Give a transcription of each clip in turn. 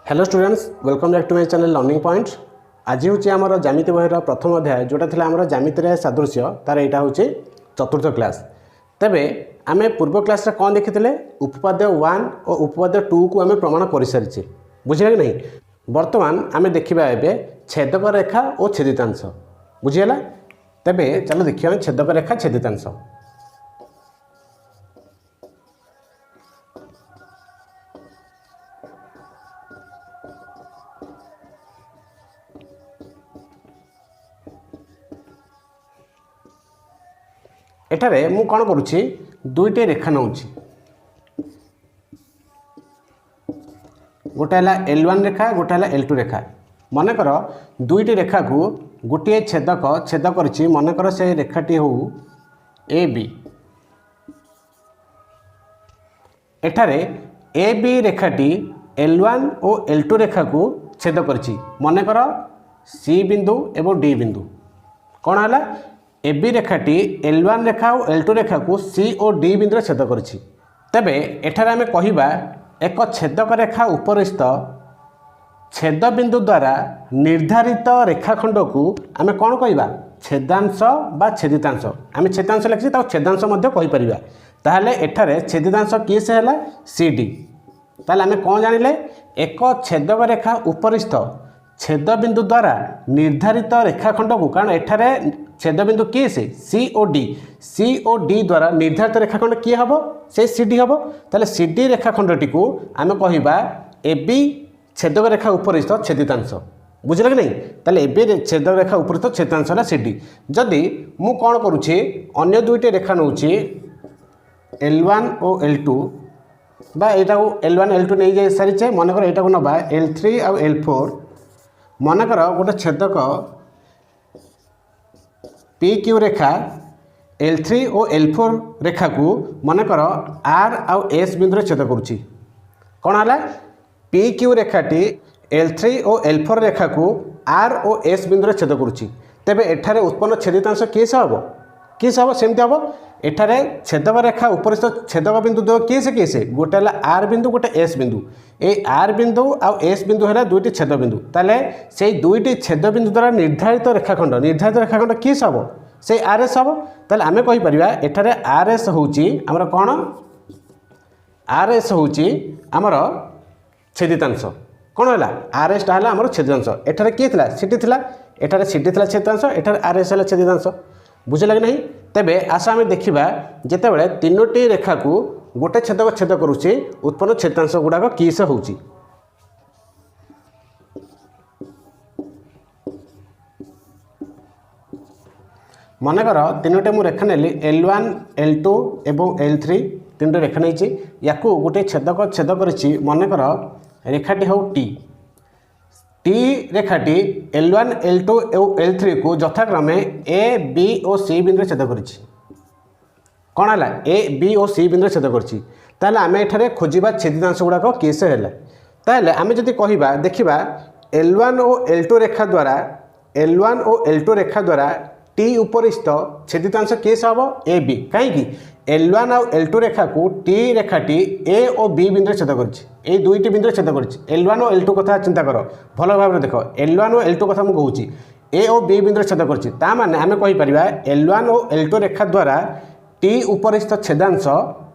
Hello students, welcome back to my channel learning point. आज हूँ आमर ज्यामिति बहिर प्रथम अध्याय जोटा था आमर ज्यामिति सादृश्य तार यहाँ हूँ चतुर्थ क्लास। तेबे आम पूर्व क्लास कौन देखी उपपाद्य 1 और उपपाद्य 2 को आम प्रमाण कर सारी बुझे कि नहीं। बर्तमान आम देखा एवं छेदक रेखा और छेदितांश बुझीगला। तेबे चलो देखिए छेदक रेखा छेदितांश। एठारे मु कौन करुच्ची दुईटे रेखा नौ गोटे है L1 रेखा गोटे है L2 रेखा। मनकर दुईटी रेखा को गोटे छेदक छेद कर मनकर से रेखाटी हो ए बी। एठारे ए बी रेखाटी L1 और L2 रेखा को छेद कर मनकर सी बिंदु एवं डी बिंदु। कौन है ए बी रेखाटी L1 रेखा और L2 रेखा को सी और डी बिंदु छेद कर। तेबे एठारे आमे कहिबा एक छेदक रेखा उपरिस्थ छेद बिंदु द्वारा निर्धारित रेखाखंड को आमे कौन कहिबा छेदांश बा छेदितांश। आमे छेदांश लिखि ता छेदांश मध्य कहि परिबा। ताहले एठारे छेदितांश किए से हला सी डी। ताहले आमे कौन जानिले एक छेदक रेखा उपरिस्थ छेद बिंदु द्वारा निर्धारित रेखाखंड को, कारण एठारे छेद बिंदु किए से सी और डी द्वारा निर्धारित रेखाखंड किए हम से सी डी हम। ताहले सी डी रेखाखंडटी को आम कहिबा ए बी छेदक रेखा उपरिस्थ छेदितांश। बुझल कि नहीं। ताहले ए बी छेदक रेखा उपरिस्थ छेदितांश है सी डी। जदि मु कौन करुच्ची अन्य दुईटे रेखा नौची L1 और L2 बा एटा L1 L2 नहीं जाई सारी मनकर एटा को नबा L3 और L4। मनकर गोटे छेदक पी क्यू रेखा L3 और L4 रेखा को मनकर R आउ S बिंदु छेद करुच्ची। कौन है पी क्यू रेखाटी L3 और L4 रेखा को R और S बिंदु छेद करुच्ची। तेबे एठारे उत्पन्न छेदितांश किसे हम सेमती हम। एठारे छेदक रेखा उपरिस्थ छेदक बिंदु दो किसे गोटे है आर बिंदु गोटे एस बिंदु। ए आर बिंदु आउ एस बिंदु है दुईटी छेद बिंदु। ताले से दुईटी छेद बिंदु द्वारा निर्धारित रेखाखंड किस हम से आर एस हम। ताले आमे कहि परिबा एठारे आर एस होउची हमर कोन आर एस होउची हमर छेदितांश। कोन होला आर एस ता हला हमर छेदितांश। एठारे के थिला सिटी थिला एठारे सिटी थिला छेदितांश एठारे आर एस हला छेदितांश। बुझे लगे नहीं। तेबे आस आम देखा जिते बड़े तीनोटी रेखा को गोटे छेदक छेद करुच्चे उत्पन्न छेदांश गुड़ाक किस हो। मनकर तीनोटे मु रेखा नेली L1 L2 एवं L3 तीनोटे रेखा नहीं या गोटे छेदक छेद कर मनकर रेखाटी हो टी रेखाटी L1 L2 और L3 को यथाक्रमे ए बी और सी बिंदु छेद कर। कौन है ए बी और सी बिंदु छेद कर। आम एठारे खोजा छेदितांश गुड़ाक किस है। ताहले आम जदि कहबा देखिबा L1 और L2 रेखा द्वारा टी उपरिस्थ छेदितांश किस हम ए बी। कहीं L1 और L2 रेखा को टी रेखाटी ए और बी बिंदु छेद कर दुईटी बिंदु छेद कर। L1 और L2 कथा चिंता कर भल भाव देख L1 और L2 कथा मुझे ए और बी बिंदु छेद कर माने आम कहीपर L1 और L2 रेखा द्वारा टी उपरिस्थ छेदांश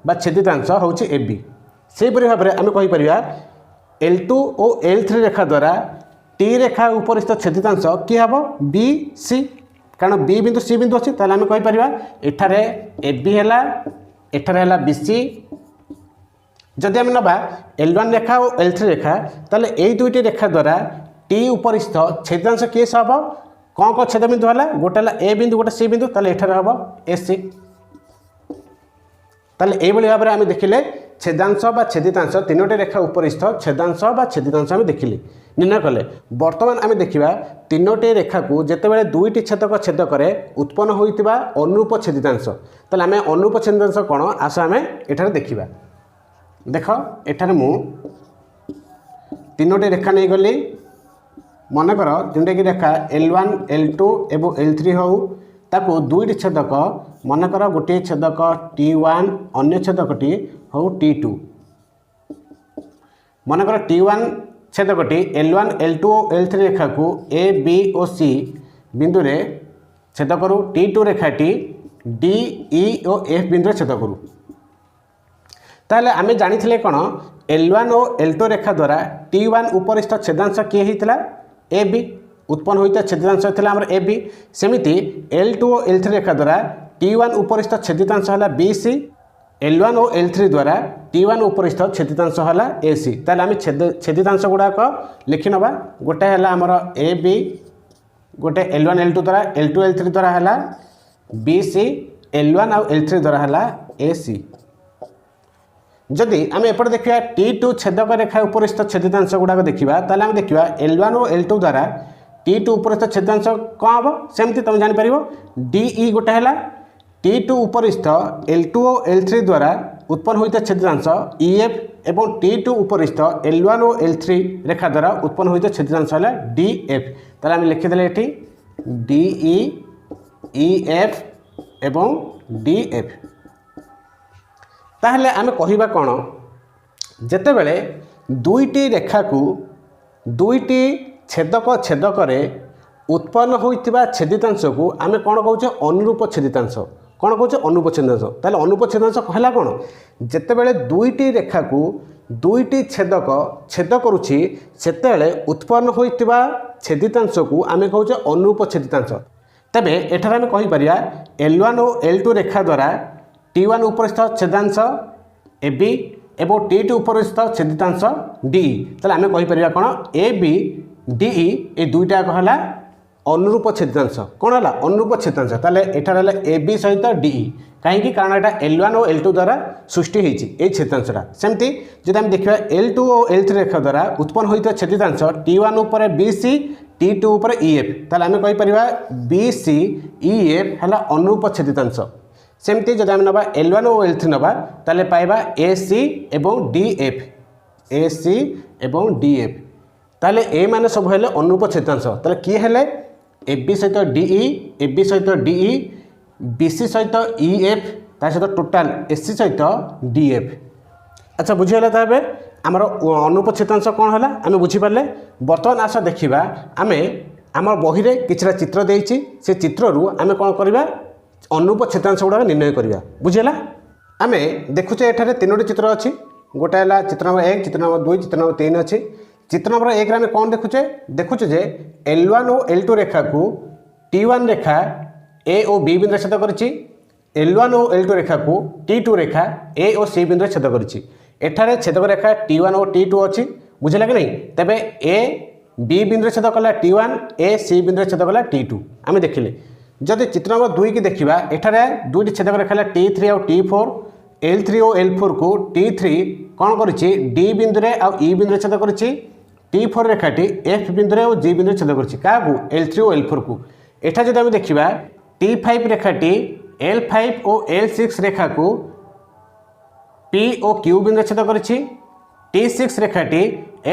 बा छेदितांश हूँ ए बी। सेहीपरि भाव में आम कहीपर L2 और L3 रेखा द्वारा टी रेखा उपरिस्थ छेदितांश किए हम बी सी, कारण बी बिंदु सी बिंदु अच्छी। ताहले आम कहीपर एठारे ए बी है एठारे है बी सी। जदि आम नबा L1 रेखा और L3 रेखा ताहले एई दुईटी रेखा द्वारा टी उपरिस्थ छेदांश किस हम कौन छेद बिंदु है गोटे है ए बिंदु गोटे सी बिंदु। ताहले एठारे हम एस सी। ताहले एई भली भाव में आम देखिले छेदांश बा छेदितांश तीनोटी रेखा उपरिस्थ छेदांश बा छेदितांश आम देखिले निर्णय कले। बर्तमान आम देखा तीनोटी रेखा को जितेबाला दुईटी छेदक छेद करे उत्पन्न होइतिबा अनुरूप छेदितांश। ताहले आम अनुरूप छेदितांश कौन आस आम एठारे देखिबा। देख एठारे मु तीनोटी रेखा नहीं गली मनकर तीनोटी रेखा L1 L2 एवं L3 हो ताको दुईटी छेदक मनकर गोटे छेदक T1 अन्य छेदकटी हो T2। मनकर T1 छेदकटी L1 L2 और L3 रेखा को ए बी और सी बिंदु रे छेद करू T2 रेखाटी D E और F बिंदु छेद करू ताहले आमे जानिथिले कोन L1 और L2 रेखा द्वारा T1 उपरिस्थ छेदांश किए हितला ए बी उत्पन्न होता छेदितांश होता आम ए बी सेमिति L2 और L3 रेखा द्वारा T1 उपरिस्थ छेदितांश है बी सी L1 और L3 द्वारा T1 उपरिस्थ छेदितांश है ए सी ताले आम छेदितांश गुड़ाक लिखि नवा गोटे है आमर ए बी गोटे L1 L2 द्वारा L2 L3 द्वारा है बी सी L1 और L3 द्वारा है ए सी जदि आम एपटे देखा T2 छेदक रेखा उपरिस्थ छेदितांश गुड़ाक देखा ताले आम देखा L1 और L2 द्वारा T2 उपरिस्थ छेदांश कौन हम सेमती तुम जापर DE गोटे है T2 उपरिस्थ L2 और L3 द्वारा उत्पन्न होता छेदितांश EF एवं T2 उपरिस्थ L1 और L3 रेखा द्वारा उत्पन्न होता छेदितांश है DF ताले आम लिखिदे ये DE EF एवं DF ताहले आम कहवा कौन जेतेबेले दुईटी रेखा को दुईटी छेदक छेदक उत्पन्न होता छेदितांश को आम कौन कौचे अनुरूप छेदितांश कौन कौचे अनुरूप छेदितांश ताहले अनुरूप छेदितांश कहला कौन जेतेबेले दुईटी रेखा को दुईटी छेदक छेद करुछि सेतेबेले उत्पन्न होता छेदितांश को आम कौचे अनुरूप छेदितांश तेबे एठार आम कहि परिया L1 और L2 रेखा द्वारा T1 उपरिस्थ छेदांश ए बी एवं T2 उपरिस्थ छेदितांश DE ताले आम कहि परिया कौन ए बी DE ए दुईटा है अनुरूप छेदितांश कौन है अनुरूप छेदितांश ताले एठार है ए बी सहित DE कहीं कारण यहाँ L1 और L2 द्वारा सृष्टि होती छेदितांशटा सेमती जब आम देखा L2 और L3 रेखा द्वारा उत्पन्न होता छेदितांश T1 उपर BC T2 उपर EF ताले आम कहीपर BC EF है अनुरूप छेदितांश सेमती जब आम नवा L1 और L3 नवा ताले पाइबा AC एवं DF AC एवं DF ताले ए माने सब हेले अनुरूप छेदितांश ताले किए हेले AB सहित DE AB सहित DE BC सहित EF ता सहित टोटाल AC सहित DF अच्छा बुझीगला ताबे आमर अनुरूप छेदितांश कौन है आम बुझीपारे बर्तमान आस देखा आम आम बही में किसी चित्र देती से चित्रु आम कौन करवा अनुरूप छेदितांश गुड़ाक निर्णय करवा बुझीगला आम देखुचे एठारे तीनोटी चित्र अच्छी गोटे है चित्र नंबर 1 चित्र नंबर 2 चित्र नंबर 3 अच्छी चित्र नंबर 1 आम कौन देखुचे जे L1 और L2 रेखा को T1 रेखा A और B बिंदु छेद करिछि L1 और L2 रेखा को T2 रेखा A और C बिंदु छेद करिछि एठारे छेदक रेखा T1 और T2 अच्छी बुझेगा कि नहीं तेबे A B बिंदु छेद कला T1 A C बिंदु छेद कला T2 आम देखिले जदि चित्र नंबर 2 की देखा एठारे दुईटी छेदक रेखा T3 और T4 L3 और L4 को T3 कौन करिछि D बिंदु रे और E बिंदु छेद करिछि T4 रेखाटी F बिंदु रे और G बिंदु छेद करिछि काकू L3 और L4 को एठा जदि आम देखा T5 रेखाटी L5 और L6 रेखा को P और Q बिंदु छेद करिछि T6 रेखाटी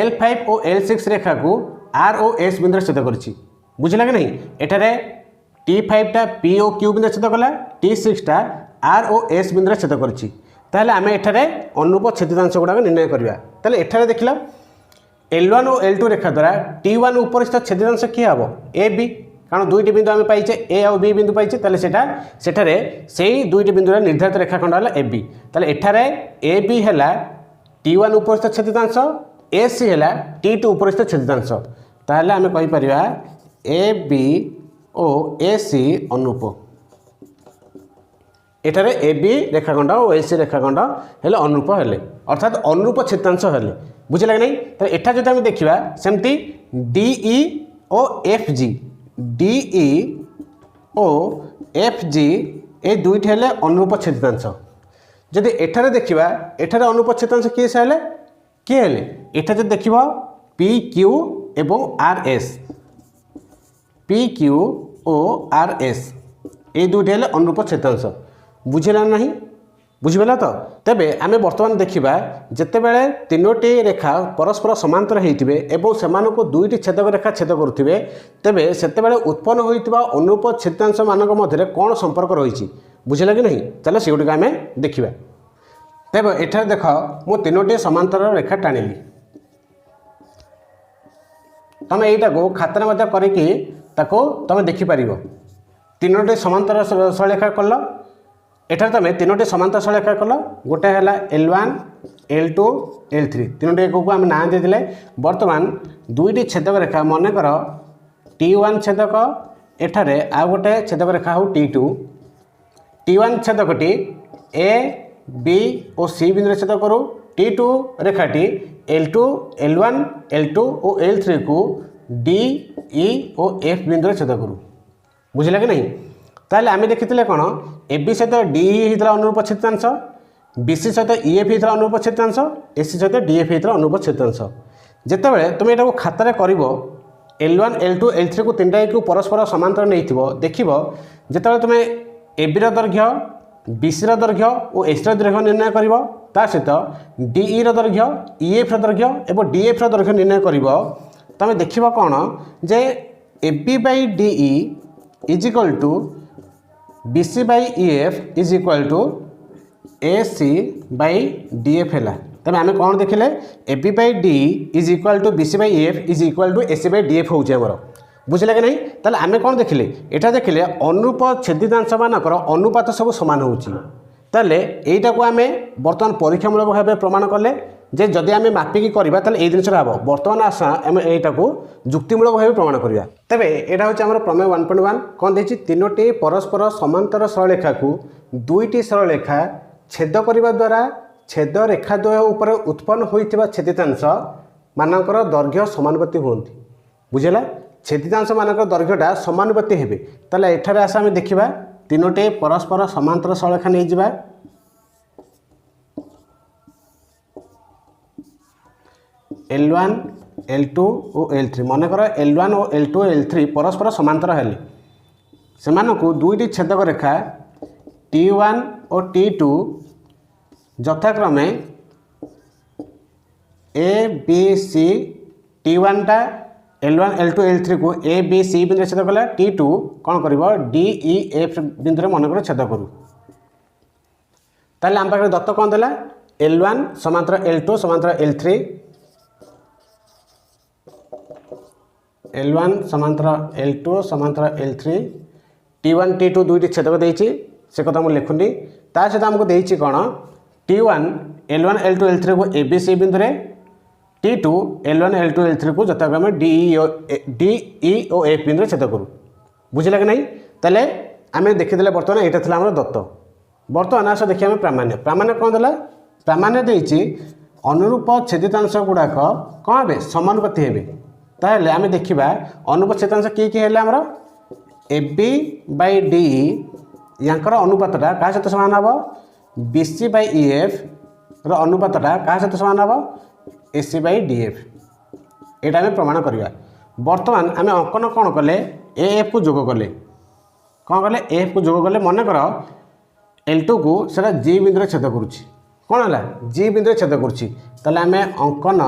L5 और L6 रेखा को R और S बिंदु छेद करिछि बुझला कि नहीं एठारे T5 टा P और Q बिंदु छेद कला T6 टा R और S बिंदु छेद करिछि ताहले आमे एठारे अनुरूप छेदितांश गुड़ाक निर्णय करवा ताहले एठारे देखिला L1 और L2 रेखा द्वारा T1 उपरिस्थ छेदितांश किए हम ए बी कारण दुईटी बिंदु आम पाइचे ए और बी बिंदु पाइचे ताले सेठारे सेही दुईटी बिंदु निर्धारित रेखाखंड है ए बी ताले एठारे ए बी है T1 उपरिस्थ छेदितांश ए सी है T2 उपरिस्थ छेदितांश ताहले आम कहीपर ए बी और ए सी अनुरूप एठारे ए बी रेखाखंड और ए सी रेखाखंड हेले अनुरूप हेले अर्थात अनुरूप छेदितांश हेले बुझे नहीं तो एठा जो आम देखा सेमती DE और FG DE और FG ए दुईटी हेले अनुरूप छेदितांश जदि एठारे देखा एठारे अनुरूप छेदितांश किए से हेले किए हेले एठा जो देखिबो PQ एवं RS PQ और RS ए दुईटी हेले अनुरूप छेदितांश बुझेगा नहीं बुझिगला तो तेबे आमे वर्तमान देखिबा जेतेबेले तीनोटी रेखा परस्पर समांतर होइतिबे एवं सेमानको दुईटी छेदक रेखा छेद करुथिबे तेबे सेतेबेले उत्पन्न होइतिबा अनुरूप छेदांश मानक मध्यरे कोन संपर्क रहिछि बुझिला कि नहीं चलो सेगुटिक आमे देखिबा तेबे एठारे देख मो तीनोटी समांतर रेखा टाणिली तुम यहीटा को खातार मध्य करके तुम देखिपर तीनोटी समांतर सरलेखा कल एठार तुम तीनोटी समांतर सरलेखा कल गोटे है L1 L2 L3 तीनोटी एक को आम ना देते बर्तमान दुईटी छेदक रेखा मनकर T1 छेदक एठार आ गोटे छेदक रेखा हो T2 T1 छेदकटी A B और C बिंदु छेद करूँ T2 रेखाटी L2 L1 L2 और L3 को D E और F बिंदु छेद करूँ बुझे कि नहीं ताहले आम देखी कौन AB सहित DE होता अनुरूप छेदांश BC सहित EF होता अनुरूप छेदांश AC सहित DF होता अनुरूप छेदांश जितेबाला तुम यहाँ खातार कर L1 L2 L3 को तीन को परस्पर समांतर नहीं देख जिते तुम AB दैर्घ्य BC दैर्घ्य और AC दैर्घ्य निर्णय कर सहित DE दैर्घ्य EF दैर्घ्य और DF दैर्घ्य निर्णय कर तुम देख कौन जे AB by DE is equal to BC by EF is equal to AC by DF है तेज आम कौन देखिले AB by DE is equal to BC by EF is equal to AC by DF हो बुझे कि नहीं ताले आम कौन देखिले एटा देखिले अनुरूप छेदितांश मानकर अनुपात सब सामान होताले यहीटा को आम बर्तमान परीक्षामूलक भाव प्रमाण कले जे जदि आम मापिकी करवा ताले ये जिनसा हम बर्तमान आशा आम यहीटा को जुक्तिमूलक भाव प्रमाण करवा तेबे एटा होछि हमर प्रमेय 1.1 कौन देछि तीनोटी परस्पर समांतर सरलेखा को दुईटी सरलेखा छेद करने द्वारा छेद रेखा द्वय उपर उत्पन्न होइथिबा छेदितांश मानकर दैर्घ्य समानुपाती होती बुझेला छेदितांश मानकर दैर्घ्यटा समानुपाती हेबे ताले एठारे आशा आम देखिबा तीनोटी परस्पर समांतर सरलेखा नहीं जिबा L1 L2 और L3 मनकर L1 और L2 L3 परस्पर समांतर हेले सेमानकु दुईटी छेदक रेखा T1 और T2 यथाक्रमे A B C T1 टा L1 L2 L3 को A B C बिंदु छेद कला T2 कौन कर D E F बिंदु मनकर छेद करूँ ताले आम पाखे दत्त कौन देला L1 समांतर L2 समांतर L3 L1 समांतर L2 समांतर L3 T1 T2 दुईटी छेदक देइछि से कथा मुझे लिखुनी ता सहित आमको देइछि कौन T1 L1 L2 L3 को A B C बिंदु T2 L1 L2 L3 को यथाक्रमे D E और F बिंदु छेद करूँ बुझे कि नहीं ताले आम देखीदे बर्तमान यहाँ था आम दत्त बर्तमान आस देखिए प्रामाण्य प्रामाण्य कौन देला प्रामाण्य देइछि अनुरूप छेदितांश गुड़ाक कौन हे समानुपाती हे ताहले आम देखा अनुरूप छेदितांश किए आमर AB बाई DE यांकर अनुपातटा क्या सहित सामान हम BC बाई EF अनुपातटा क्या सहित सामान हम AC बाई DF यहाँ आम प्रमाण करवा बर्तमान आम अंकन कौन कले AF को जोग कले कौन कले AF को जोग कले मनकर L2 को सेटा G बिंदु छेद करुच्ची कौन है G बिंदु छेद करुच्ची ताले आम अंकन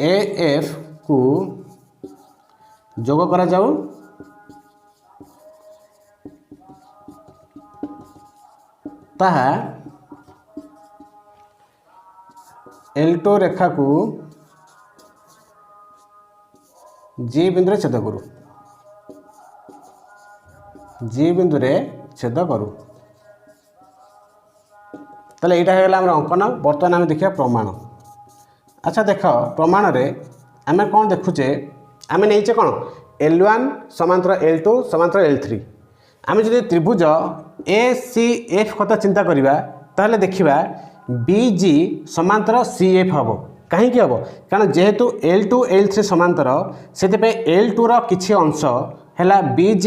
AF को जोग करा जाऊ ताहा L2 रेखा को G बिंदु छेद करूँ G बिंदु रे छेद करूँ ताले यहाँ है अंकन बर्तमान आम देखा प्रमाण अच्छा देख प्रमाण रे आम कौन देखुचे आम नहीं कौन L1 समांतर L2 समांतर L3 आम जो त्रिभुज ACF कथा चिंता करवा ताहले देखिबा BG समांतर CF हम कहीं हम कारण जेहेतु L2 L3 समांतर से L2 रो किछि अंश है BG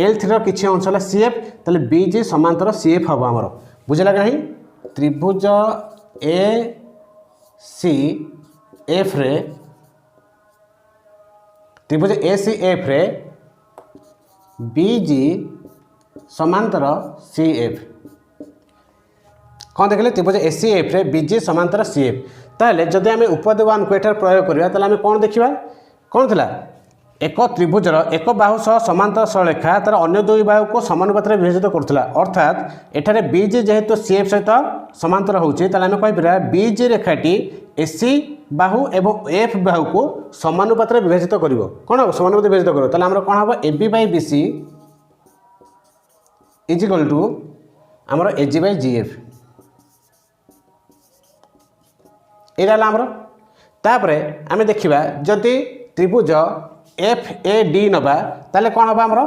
L3 रो किछि अंश है CF ताले BG समांतर CF हम आमर बुझला कहीं त्रिभुज ACF रे त्रिभुज ACF रे BG समांतर CF कौन देखिले त्रिभुज ACF रे BG समांतर CF ताहले जदि आम उपपद 1 को एठार प्रयोग करिया ताहले आम कौन देखिबा कौन थिला एक त्रिभुजर एक बाहु सह समांतर सरलेखा तार अन्य दुई बाहु को समानुपात में विभाजित करुला अर्थात एठारे BG जेहेतु CF सहित समांतर होउछि ताहले आम कहि परिया BG रेखाटी एसी बाहु एवं एफ बाहु को समानुपात विभाजित कर कौन हम समानुपात विभाजित कर ताहले हमर कौन हम A B by B C is equal to आमर ए जी बाई जी एफ यहाँ आमर तापरे आम देखा जदि त्रिभुज एफ ए डी नबा ताले कौन हम आमर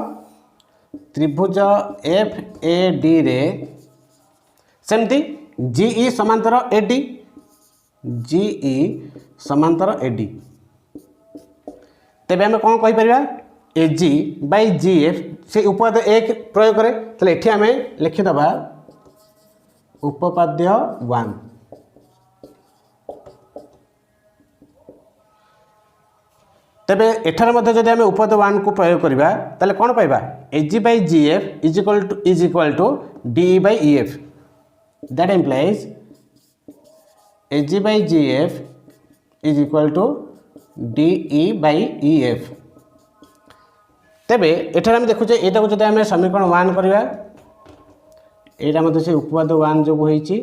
त्रिभुज एफ ए डी रे सेमती जीई समांतर एडी जीई समांतर एडी तेबे आम कौन कहीपर ए जी बाई जी एफ से उपपाद्य एक प्रयोग करे ताले एठी आम लिखिदबा उपपाद्य 1 तेबे एठार मध्य जदि आम उपपाद्य 1 को प्रयोग करबा ताले कौन पाइबा A G by G F is equal to D by E F that implies AG by GF is equal to DE by EF तेबे एठार आम देखुचे एटा को जदि आम समीकरण 1 करबा एटा मते से उपपाद्य 1 जो होईची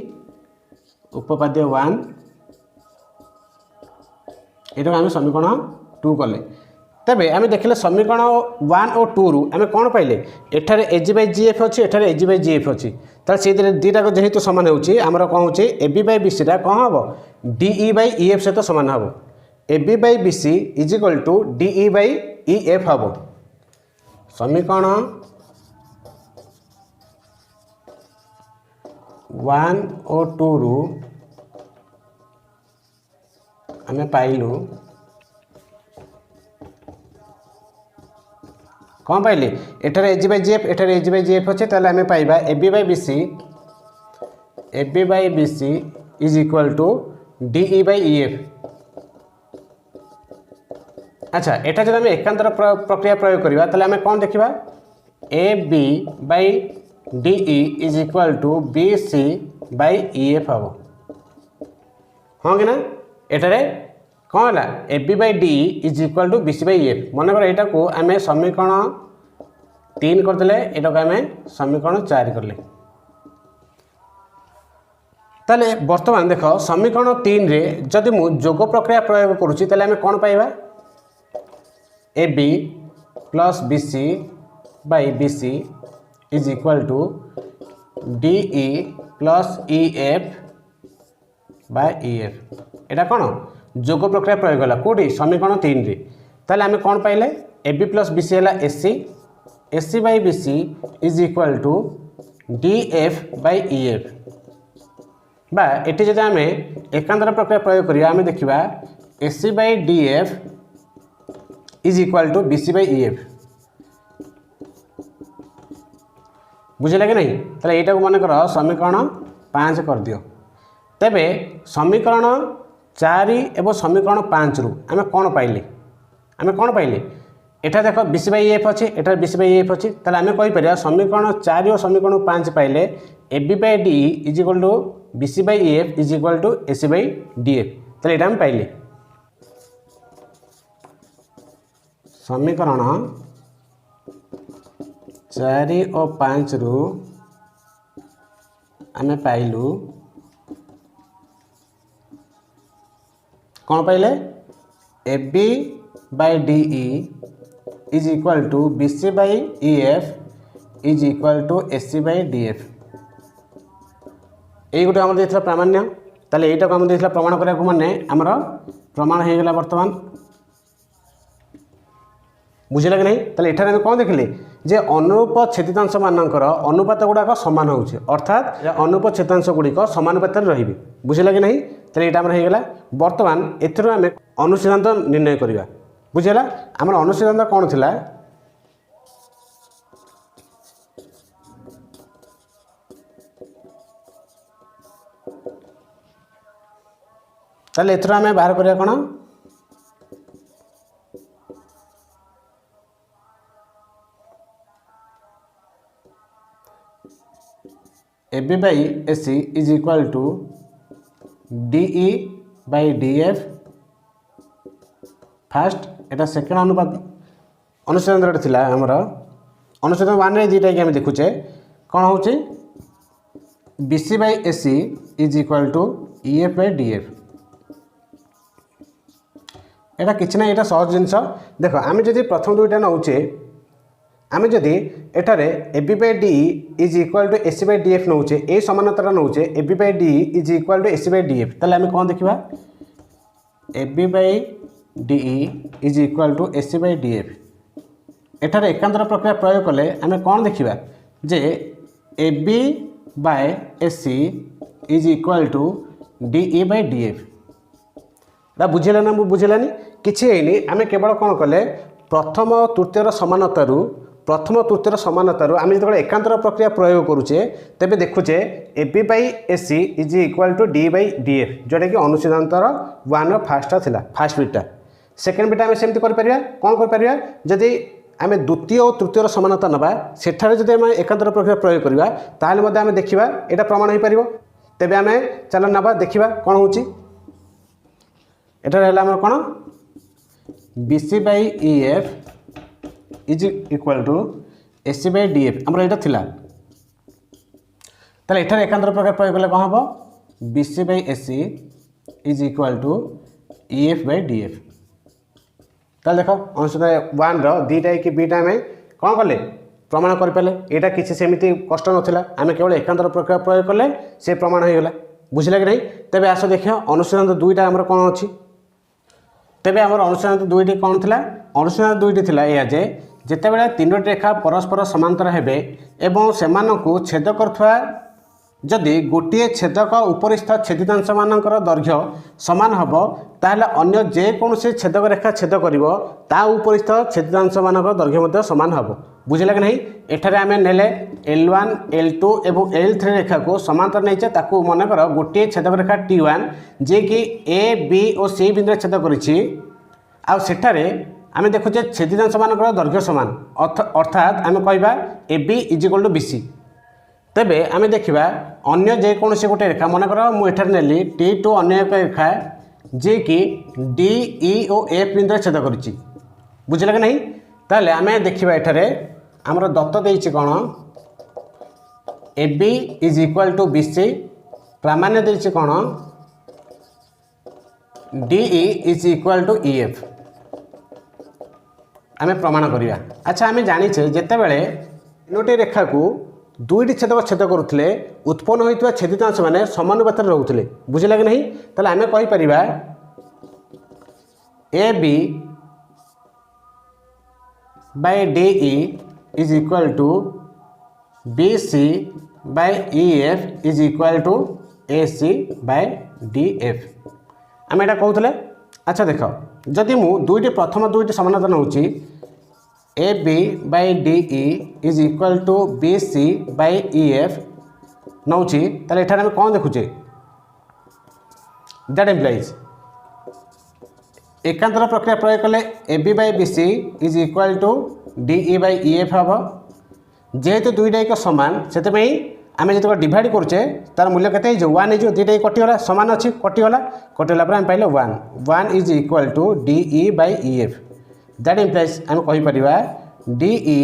उपपाद्य 1 एटा आम समीकरण 2 कले तेबे आम देखले समीकरण 1 और 2 रु आम कौन पाइले एठार एज बाई जी एफ अच्छी एठार एज बाई जी एफ अच्छी तार से दुईटा जेहेतु सामान होची आमर कौन होची A B by B C टा कौन हम डीई बाई ई एफ सहित सामान हम A B by B C is equal to DE by E F हम समीकरण 1 और 2 रु आम पाइलु कौन पाइले एठार एज बाई जी एफ एठार एज बाई जी एफ अच्छे ताले आम पाइबा A B by B C is equal to DE by E F अच्छा एटा जब आम एकांतर प्रक्रिया प्रयोग करवा ताले आम कौन देखा A B by DE is equal to B C by E F हम हाँ कि ना एटारे कौन है A B by D is equal to B C by F मनकर यहाँ को आम समीकरण 3 करदे यहाँ को आम समीकरण 4 कले ताले वर्तमान देख समीकरण 3 रे जदि मु जोग प्रक्रिया प्रयोग करुँची ताले आम कौन पाइबा A B plus B C by B C is equal to DE plus E F by E F यहाँ कौन जोग प्रक्रिया प्रयोग कला कौटी समीकरण 3 रे ताले आम कौन पाइले A B plus B C है A C by B C is equal to D F by E F बा एटी जब आम एकांतर प्रक्रिया प्रयोग करिया आम देखा A C by D F is equal to B C by E F बुझे कि नहीं ताले यहाँ को मन कर समीकरण 5 कर दियो तेबे समीकरण 4 एवं समीकरण 5 रु आम कौन पाइले एटा देख बी सी बाई एफ अच्छे एटा बी सी बाई एफ अच्छी ताले आम कहीपर समीकरण 4 और समीकरण 5 पाइले A B by D is equal to B C by E F is equal to A C by D F ताले यहाँ आम पाइले समीकरण 4 और 5 रु आम पाइलु कौन पाइले A B by D is equal to B C by E F is equal to A C by D F यही गोटे आम देता प्रामाण्य ताले यहाँ को आम देता प्रमाण करने को माने आमर प्रमाण हो गला बर्तमान बुझे कि नहीं ताले एठार कौन देखिले जे अनुरूप छेदितांश मानकर अनुपात गुड़ाक सामान होउछे अर्थात अनुरूप छेदितांश गुड़िक समानुपात रही बुझे कि नहीं ताले यहाँ आम होगला बर्तमान एथर आम अनुसिद्धांत निर्णय करवा बुझेगा आमर अनुसिद्धांत कौन थिला ताले एथर आम बाहर करिया कौन A B by A C is equal to DE by D F first एटा सेकेंड अनुपात अनुच्छेद थिला आमर अनुच्छेद 1 रे दुईटा आम देखुचे कौन हो B C by A C is equal to E F by D F এটা কিছু না, এটা সহজ জিনিস। দেখ আমি যদি প্রথম দুইটা নৌছে, আমি যদি এটারে AB by D is equal to AC by DF নৌছে, এই সমানতাটা নৌছে AB by D is equal to AC by DF, তাহলে আমি কম দেখা AB by DE is equal to AC by DF. এটার একান্তর প্রক্রিয়া প্রয়োগ কলে আমি কম দেখা যে AB by AC is equal to DE by DF. এটা বুঝিলে না, ମୁଁ ବୁଝିଲାନି କିଛି ହେଇନି। ଆମେ କେବଳ କ'ଣ କଲେ ପ୍ରଥମ ତୃତୀୟର ସମାନତାରୁ ଆମେ ଯେତେବେଳେ ଏକାନ୍ତର ପ୍ରକ୍ରିୟା ପ୍ରୟୋଗ କରୁଛେ ତେବେ ଦେଖୁଛେ AB by AC is equal to D by DF, ଯେଉଁଟାକି ଅନୁସିଦ୍ଧାନ୍ତର 1ର ଫାର୍ଷ୍ଟଟା ଥିଲା, ଫାର୍ଷ୍ଟ ବିଟ୍ଟା। ସେକେଣ୍ଡ ବିଟ୍ଟା ଆମେ ସେମିତି କରିପାରିବା। କ'ଣ କରିପାରିବା, ଯଦି ଆମେ ଦ୍ୱିତୀୟ ଓ ତୃତୀୟର ସମାନତା ନେବା, ସେଠାରେ ଯଦି ଆମେ ଏକାନ୍ତର ପ୍ରକ୍ରିୟା ପ୍ରୟୋଗ କରିବା ତାହେଲେ ମଧ୍ୟ ଆମେ ଦେଖିବା ଏଇଟା ପ୍ରମାଣ ହୋଇପାରିବ। ତେବେ ଆମେ ଚାଲ ନେବା ଦେଖିବା କ'ଣ ହେଉଛି। ଏଠାରେ ହେଲା ଆମର କ'ଣ BC by EF is equal to AC by DF आमर यहाँ थिला। ताले एठार एकांतर प्रकार प्रयोग कले कौन हम BC by AC is equal to EF by DF. ताले देख अनुसूत्र 1 रो दीटा कि बीटा आम कौन कले प्रमाण करें। यहाँ किसी सेमती कष्ट नाला, आम केवल एकांतर प्रक्रिया प्रयोग कले से प्रमाण हो गला। बुझला कि नहीं? तेज आस देखिए अनुसिद्धांत दुईटा आमर कौन अच्छी। तेज आम अनुसिद्धांत दुईटी कौन थी? अनुसिद्धांत दुईटी थी यह जे जितेबाला तीनोटी रेखा परस्पर समांतर हेबे एवं सेमानंकु छेद करुवा जदि गोटे छेदक उपरिस्थ छेदितांश मानकर दैर्घ्य समान हम ताहले अन्य जेकोसी छेदक रेखा छेद करिवो ता उपरिस्थ छेदितांश मानकर दैर्घ्य समान हम। बुझला कि नहीं? एठारे आमे नेले L1 L2 एवं L3 रेखा को समांतर नहींचे ताकू मनकर गोटे छेदक रेखा T1 जे कि A B और C बिंदु छेद करिछि आ सेठारे आमे देखुचे छेदितांश मानकर दैर्घ्य समान अर्थात आमे कहबा AB is equal to BC। तेबे आमे देखिबा अन्य जेकोसी गोटे रेखा मनकर मु एठारे नेली T2 अन्य एक रेखा जे कि DE और F बिंदु छेद करिछि। बुझला कि नहीं? ताले आमे देखिबा एठारे हमर दत्त देइछि कोन AB is equal to BC, प्रामाण्य देइछि कोन DE is equal to EF। आमे प्रमाण करिया। अच्छा आमे जानिछे जेतेबेले तीनोटी रेखा को दुईटी छेदक छेद करुले उत्पन्न होइतबा छेदितांश माने समानुपाତରେ रहुतले। बुझिला कि नहीं? ताले आमे कहि परिबा AB by DE is equal to BC by EF is equal to AC by DF। आमे एटा कहउतले। अच्छा देख जदि मु दुईटी प्रथम दुईटी समानता नउची AB by DE is equal to BC by EF नौची ताले एठारे हम कौन देखुचे दैट इम्प्लाइज एकांतर प्रक्रिया प्रयोग कले AB by BC is equal to DE by EF हम। जेहेतु दुईटा एक समान से आम जो डिवाइड करुचे तार मूल्य के 1 हो दुईटा कटिगला सामान अच्छी कटिगला पर आम पाइले 1 is equal to DE by EF that implies आम कहीपर DE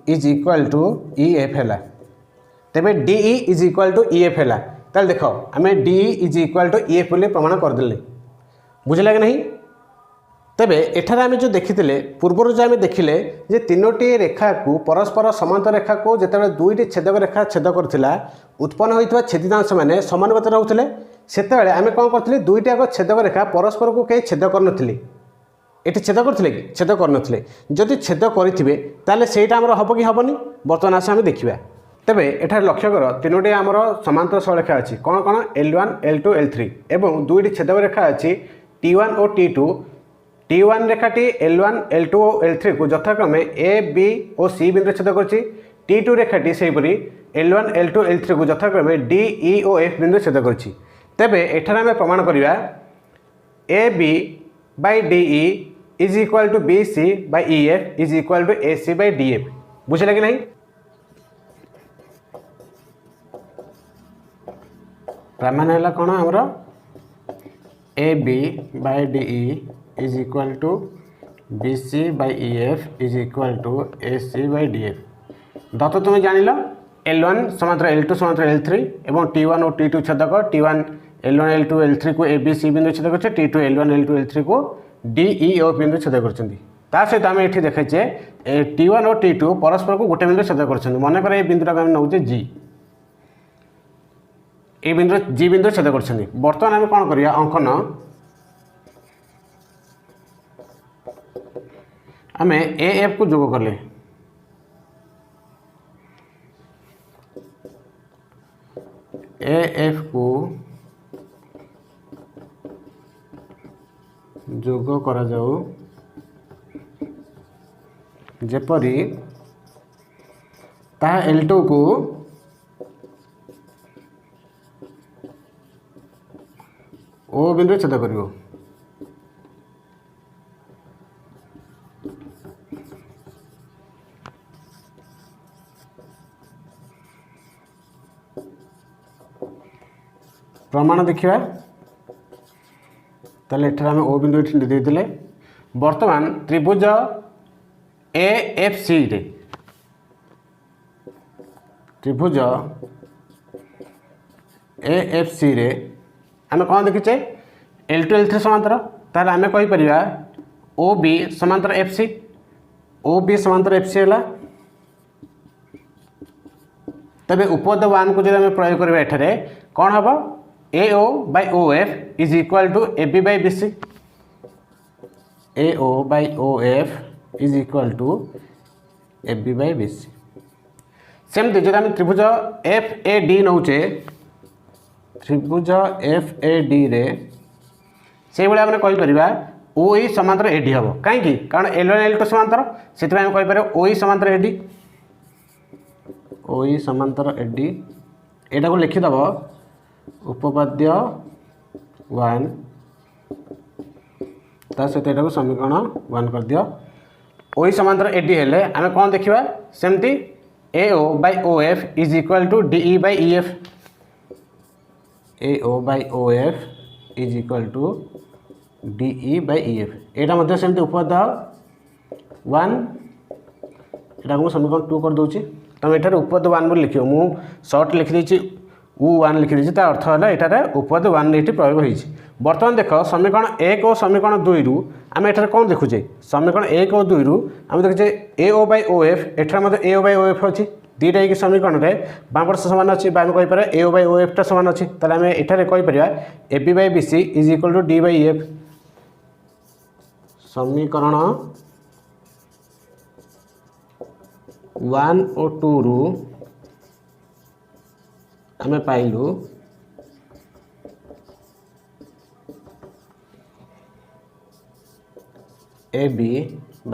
is equal to EF है। तेरे DE is equal to EF है। ताल देख आम DE is equal to EF बोली प्रमाण करदे। बुझला कि नहीं? तेबे एठारे आमे जो देखिथिले पूर्वर जो आमे देखिले जे तीनोटी रेखा को परस्पर समांतर रेखा को जेतेबेले दुईटी छेदक रेखा छेद करथिला उत्पन्न होइतबा छेदितांश माने समानुपाତରେ रहउथिले सेतेबेले आमे कोन करथिले दुईटा को छेदक रेखा परस्पर को कई छेद करनथिले। एठी छेद करथिले कि छेद करनथिले जदि छेद करिथिबे ताले सेटा हमर हबो कि हबोनी वर्तमान आसे आमे देखिबा। तेबे एठारे लक्ष्य कर तीनोटी हमर समांतर सररेखा अछि कोन कोन L1 L2 L3 एवं दुईटी छेदक रेखा अछि T1 और T2। T1 रेखाटी L1 L2 और L3 को यथाक्रमे A B और C बिंदु छेद करछि। T2 रेखाटी सेहीपरि L1 L2 L3 को यथाक्रमे D E और F बिंदु छेद करछि। तेबे एठारे आमे प्रमाण करिबा AB by DE is equal to BC by EF is equal to AC by DF। बुझिला कि नहीं? प्रमाण है कौन आमर AB by DE is equal to BC by EF is equal to AC by DF। दत्त तुम जान L1 समांतर L2 समांतर L3 एवं T1 और T2 छेदक T1 L1 L2 L3 को ABC बिंदु छेद कर T2 L1 L2 L3 को DE ओ बिंदु छेद कर सहित आम ये देखे T1 और T2 परस्पर को गोटे बिंदु छेद कर मनकर ये बिंदुटा आम नौचे G ये बिंदु G बिंदु छेद कर बर्तमान आम कौन करिया अंकन आम AF को जोग कले AF को जोग करा जाऊ जेपरी ताहा L2 को ओ बिंदु छेद करिवो प्रमाण देखिए ताले एठार आम ओ बिंदु ये देते बर्तमान त्रिभुज AFC रे त्रिभुज AFC रे आम कौन देखीचे L2 L3 समांतर तार आम कहीपर OB समांतर FC OB समांतर FC है तबे उपपद 1 को जब प्रयोग करवा एठारे कौन हम AO by OF is equal to AB by BC AO by OF is equal to AB by BC सेमती जब आम त्रिभुज FAD नौचे त्रिभुज FAD रे से भाई आम कहीपर OE समांतर AD हम कहीं कारण L1 L2 समांतर से आम कहीपर OE समांतर AD OE समांतर AD एटा को लिखिदेव उपपाद्य 1 ता सहित एटा को समीकरण 1 कर दियो OE समांतर AD हेले आम कौन देखा सेमती AO by OF is equal to DE by EF AO by OF is equal to DE by EF एटा मध्य सेमती उपपाद्य 1 एटा को समीकरण 2 कर दूची तुम एठार उपपद 1 बोली लिखियो मु शॉर्ट लिखिदी U1 लिखिदी ता अर्थ है एठार उपपद 1 ये प्रयोग होइछि बर्तमान देख समीकरण 1 और समीकरण 2 रु आम एठार कौन देखुचे समीकरण 1 और 2 रु आम देखुचे AO by OF एठार Madhya AO by OF अच्छी दुईटा एक समीकरण में बामपट सामान अच्छी आम कहीपर AO by OF टा सामान अच्छी ताले आम एठार कहीपर AB by BC is equal to D by EF समीकरण 1 और 2 रु आम पाइलु AB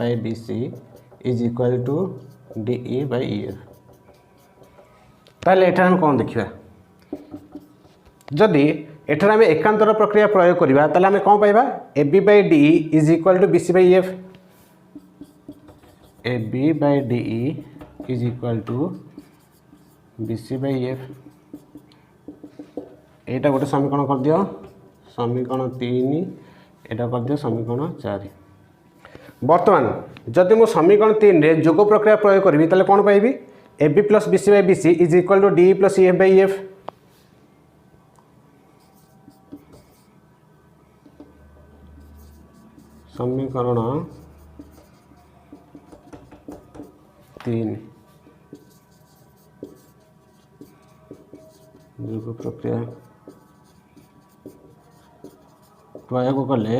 by BC is equal to DE by EF ताले एठार हम कौन देखिबा जदि एठार आम एकांतर प्रक्रिया प्रयोग करिबा ताले आम कौन पाइबा AB by DE is equal to BC by EF AB by DE is equal to BC by EF एटा गोटे समीकरण कर दियो समीकरण 3 एटा कर दियो समीकरण 4 बर्तमान जदि मो समीकरण 3 रे जोग प्रक्रिया प्रयोग करी ताले कौन पाइबी AB plus BC by BC is equal to DE plus EF by EF समीकरण 3 जोग प्रक्रिया प्रयोग कले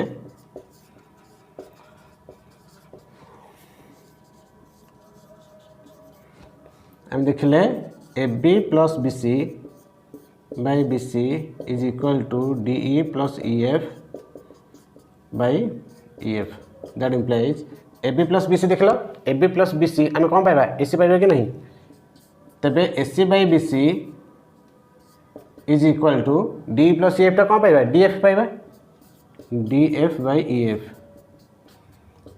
हम देखिले AB plus BC by BC is equal to DE plus EF by EF that implies AB plus BC देख लो AB plus BC आम कौन पाइबा AC पाइबा कि नहीं तबे AC by BC is equal to DE plus EF टा कौन पाइबा DF पाइबा DF by EF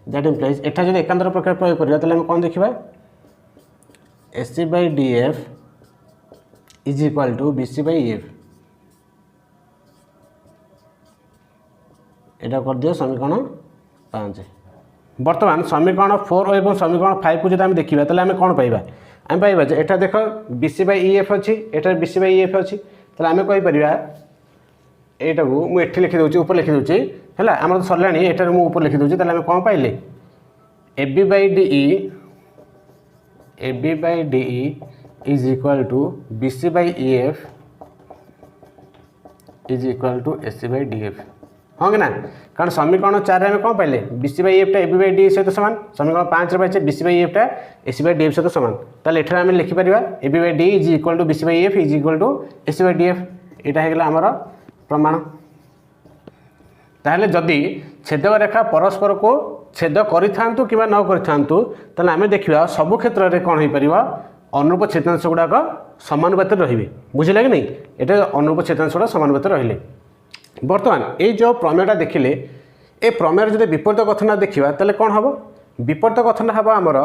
that implies एटा जब एकांतर प्रक्रिया प्रयोग करिया ताले हम कौन देखिबा AC by DF is equal to BC by EF एटा कर दियो समीकरण 5 बर्तमान समीकरण 4 और समीकरण 5 को जब आम देखा ताले आम कौन पाइबा आम पाइबा जे एटा देख BC by EF अच्छी एटा BC by EF अच्छी ताले आम कहि परिबा एटा को मु एठी लिखि दउची ऊपर लिखि दउची है आम तो सरला एटार मुझे ऊपर लिखिदे आम कौन पाइले A B by D E is equal to B C by E F is equal to A C by D F हाँ कि ना कारण समीकरण 4 में कौन पाइले बी सी बाई एफटा ए बी बाई डी सहित सामान समीकरण 5 पाइचे बी सी बाई एफटा A C by D F सहित सामान ताले एठार आम लिखिपर A B by D is equal to B C by F is equal to A C by D F यहाँ होगा आमर प्रमाण ताहले जदि छेदक रेखा परस्पर को छेद करिथांतु कि न करिथांतु ताहले आमे देखिबा सब क्षेत्र में कौन हो पार अनुरूप छेदांश गुड़ाक समानुपात रही बुझे कि नहीं ये अनुरूप छेदांश गुड़ा समानुपात रहिले बर्तमान ये जो प्रमेयटा देखिले ए प्रमेयर जो विपरीत कथन देखा ताले कौन हम विपरीत कथन हम आमर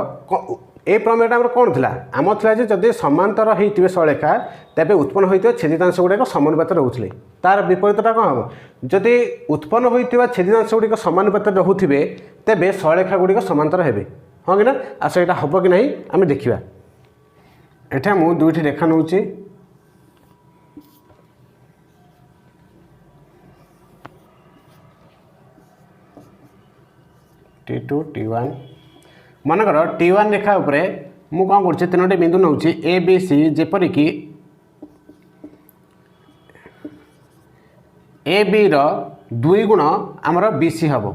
ए प्रमेयटा आमर कौन था आम था जब समांतर होते सरेखा तेज उत्पन्न होता छेदितांश गुड़ाक समानुपात रोचे तार विपरीतटा कौन हम जदि उत्पन्न होता छेदितांश गुड़िक समानुपात रोथे तेज सरेखा गुड़िक समांतर हे हाँ कि ना आस यहाँ हम कि नहीं आम देखा एटा मु दुईटी रेखा नौ T2 T1 मनकर T1 रेखा उपरे मु कौन कर तीनोटी बिंदु नौ A B C जेपरिक A B दुई गुण आमर बी सी हम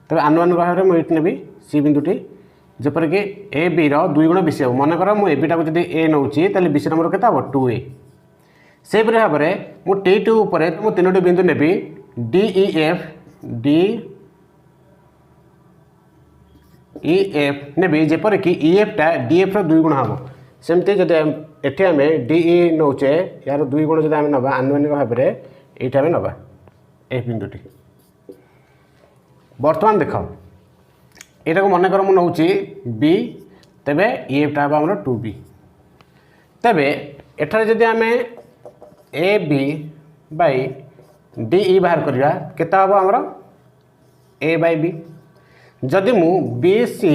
तब आनुमानिक भाव में ये नेबी सी बिंदुटी जेपरिक ए बी दुई गुण बी सी हम मनकर मुझे ए बीटा को ए नौ ताले बी सी नंबर के 2a से भाव में मु T2 उपरे मु तीनोटी बिंदु नेबी D E F D E F नेबी जेपरिक ई एफटा डी एफ दुई गुण हम सेमती जब एटी आम डी ई नौचे यार दुई गुण जब आम ना आनुमानिक भाव में ये आम ना ए बिंदुटी बर्तमान देख यहाँ को मनकर मुझे नौ बी तेरे ई एफटा हम आम 2b तेरे एठार जदि आम A B by D E बाहर करवा केता हम आमर ए बाई बी जदि मु B C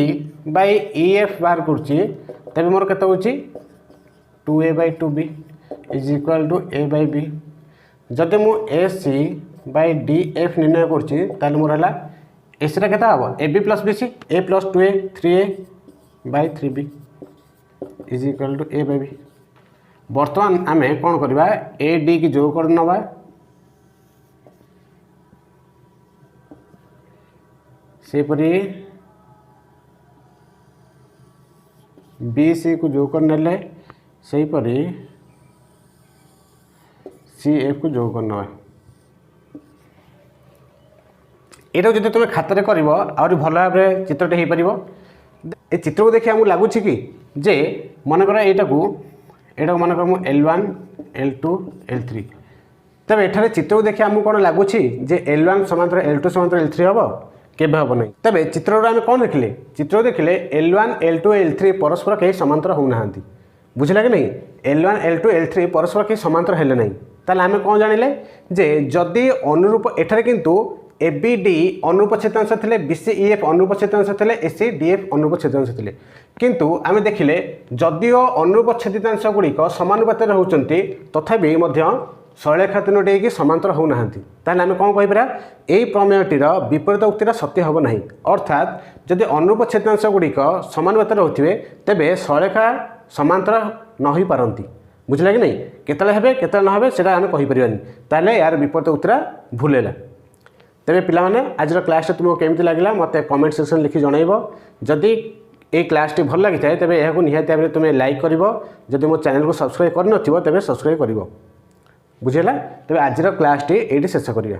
by E F बाहर करुच्ची तेज मोर केते होची 2a by 2b is equal to A by B जदि मु A C by D F निर्णय करुच्ची ताले मोर है ए सी केता हम A B plus B C A plus 2a 3a by 3b is equal to A by B बर्तमान आम कौन करवा ए डी की जोग कर नवा सेपरी बी सी को जोग कर नेले सेपरी सी एफ को जोग करना ये जो तुम खातर कर भल भाव चित्रटे हो पार ये चित्र को देखिए आमको लगुच कि जे मनकर यहाँ मनकर मु L1 L2 L3 तब एठारे चित्र को देखिए आमको कौन लगुच जे L1 समांतर L2 समांतर L3 हम केबे हम नहीं तबे चित्र आम कौन देखिले चित्र देखिले L1 L2 L3 परस्पर कहीं समांतर होना बुझला कि नहीं L1 L2 L3 परस्पर कहीं समांतर हेले नहीं ताले आम कौन जानिले जे जदि अनुरूप एठारे किंतु ए बी डी अनुरूप छेदांश थे बी सी ई एफ अनुरूप छेदांश थे ए सी डी एफ अनुरूप छेदांश थे किंतु आम देखिले जदिओ अनुरूप छेदितांश गुड़िक समानुपात होती तथापि सरलेखा तीनोटी कि समांतर होना ताहले आम कौन कहीपर यही प्रमेयटीर विपरीत उक्तिर सत्य हम ना अर्थात जदि अनुरूप छेदांश गुड़िक समानुपात होते तेबे सरलेखा समांतर न हो पारती बुझला कि नहीं केतले हेबे केतले न हेबे सेटा आम कहि परिबानी ताहले यार विपरीत उक्तिर भूलेला तेरे पिलामाने आज क्लास तुमको केमती लगे मत कमेंट सेक्शन लिखि जनइब जदि ये क्लास टी भल लगी थाए तेरे यह निहाती भाव तुम लाइक कर जब मो चैनल को सब्सक्राइब कर तेरे सब्सक्राइब कर बुझेगा तेरे आज क्लास टी ये शेष करिया।